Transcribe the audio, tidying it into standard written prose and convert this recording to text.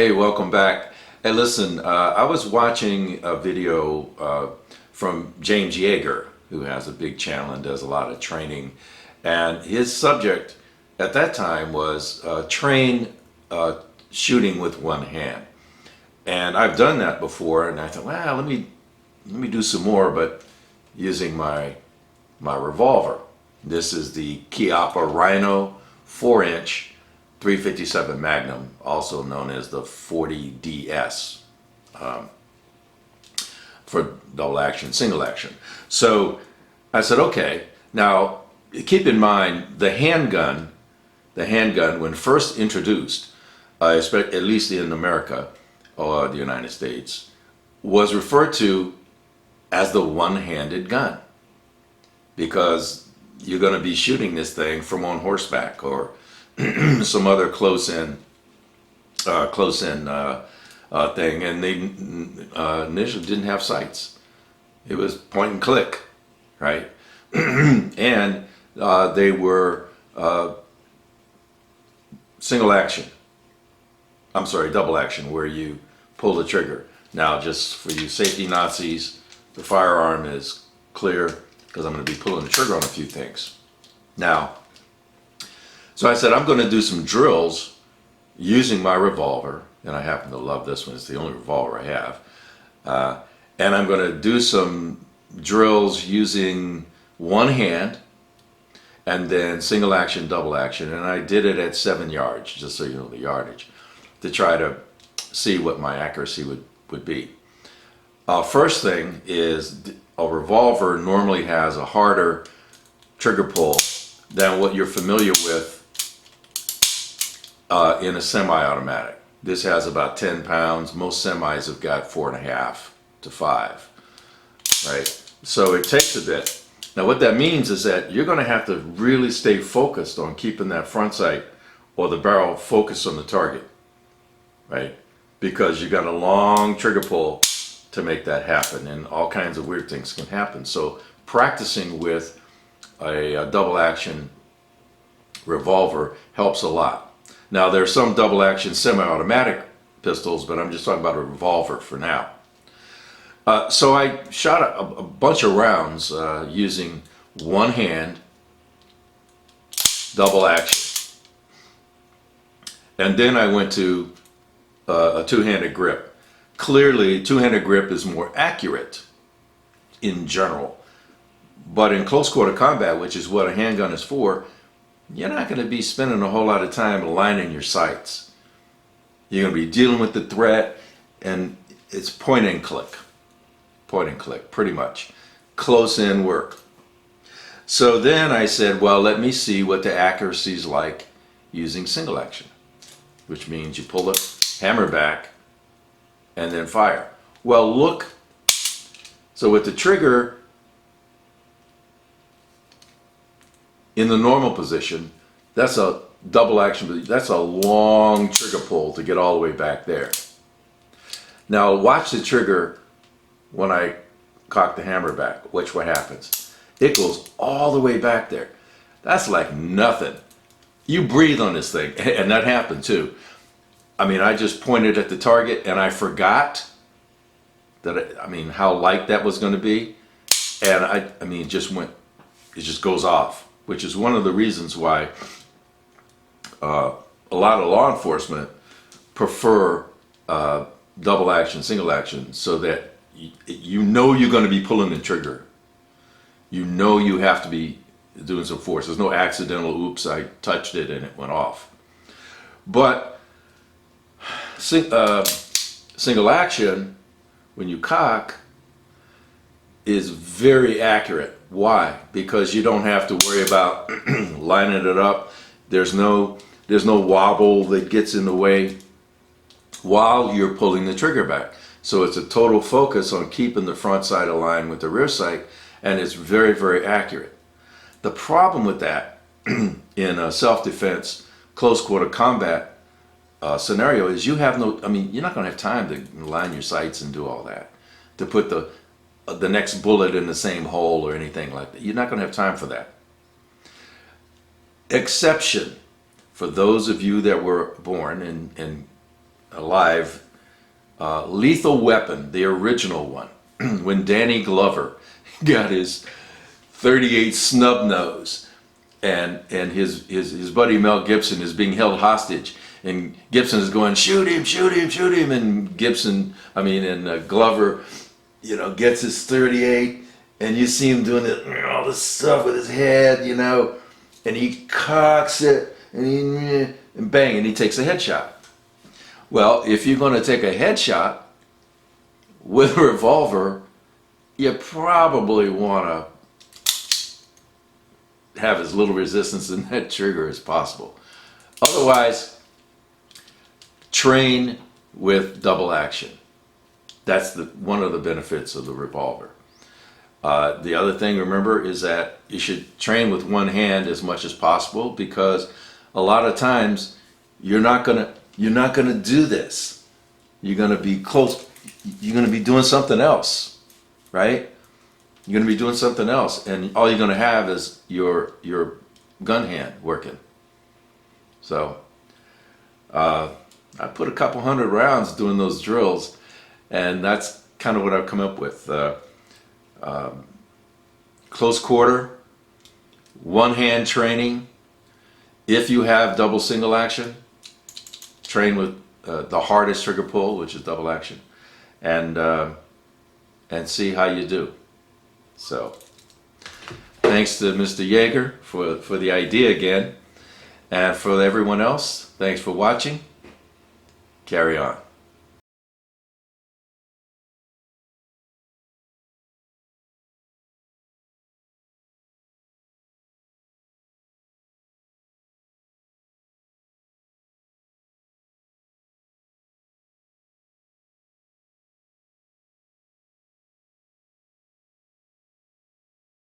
Hey, welcome back. Hey, listen, I was watching a video from James Yeager, who has a big channel and does a lot of training. And his subject at that time was train shooting with one hand. And I've done that before, and I thought, well, let me do some more, but using my revolver. This is the Chiappa Rhino 4-inch 357 Magnum, also known as the 40DS, for double action, single action. So I said, okay, now keep in mind the handgun when first introduced, at least in America or the United States, was referred to as the one-handed gun, because you're going to be shooting this thing from on horseback or some other close-in thing, and they initially didn't have sights. It was point and click, right? And they were single action. I'm sorry, double action, where you pull the trigger. Now, just for you safety Nazis, the firearm is clear, because I'm going to be pulling the trigger on a few things. Now, so I said, I'm going to do some drills using my revolver, and I happen to love this one. It's the only revolver I have. And I'm going to do some drills using one hand, and then single action, double action. And I did it at 7 yards, just so you know the yardage, to try to see what my accuracy would be. First thing is, a revolver normally has a harder trigger pull than what you're familiar with in a semi-automatic. This has about 10 pounds. Most semis have got 4.5 to 5, right? So it takes a bit. Now what that means is that you're going to have to really stay focused on keeping that front sight or the barrel focused on the target, right? Because you got a long trigger pull to make that happen, and all kinds of weird things can happen. So practicing with a double action revolver helps a lot. Now, there's some double action semi-automatic pistols, but I'm just talking about a revolver for now. So I shot a bunch of rounds using one hand, double action. And then I went to a two-handed grip. Clearly, two-handed grip is more accurate in general. But in close quarter combat, which is what a handgun is for, you're not going to be spending a whole lot of time aligning your sights. You're going to be dealing with the threat, and it's point and click, pretty much. Close in work. So then I said, well, let me see what the accuracy is like using single action, which means you pull the hammer back and then fire. Well, look, so with the trigger in the normal position, that's a double action, that's a long trigger pull to get all the way back there. Now watch the trigger when I cock the hammer back. Watch what happens. It goes all the way back there. That's like nothing. You breathe on this thing, and that happened too. I mean, I just pointed at the target and I forgot that, how light that was going to be. And it just goes off, which is one of the reasons why a lot of law enforcement prefer double action, single action, so that you know you're going to be pulling the trigger. You know you have to be doing some force. There's no accidental, oops, I touched it and it went off. But single action, when you cock, is very accurate. Why? Because you don't have to worry about lining it up. There's no wobble that gets in the way while you're pulling the trigger back. So it's a total focus on keeping the front sight aligned with the rear sight, and it's very, very accurate. The problem with that in a self-defense, close quarter combat scenario is you have no, you're not going to have time to line your sights and do all that, to put the next bullet in the same hole or anything like that. You're not going to have time for that. Exception for those of you that were born in alive, Lethal Weapon, the original one, when Danny Glover got his 38 snub nose, and his buddy Mel Gibson is being held hostage, and Gibson is going, shoot him, shoot him, shoot him, and Glover, gets his 38, and you see him doing all this stuff with his head, and he cocks it, and bang, and he takes a headshot. Well, if you're going to take a headshot with a revolver, you probably want to have as little resistance in that trigger as possible. Otherwise, train with double action. That's one of the benefits of the revolver. The other thing, remember, is that you should train with one hand as much as possible, because a lot of times you're not gonna do this. You're gonna be close. You're gonna be doing something else, right? You're gonna be doing something else, and all you're gonna have is your gun hand working. So I put a couple hundred rounds doing those drills, and that's kind of what I've come up with. Close quarter, one hand training. If you have double single action, train with the hardest trigger pull, which is double action, and see how you do. So, thanks to Mr. Yeager for the idea again, and for everyone else, thanks for watching. Carry on.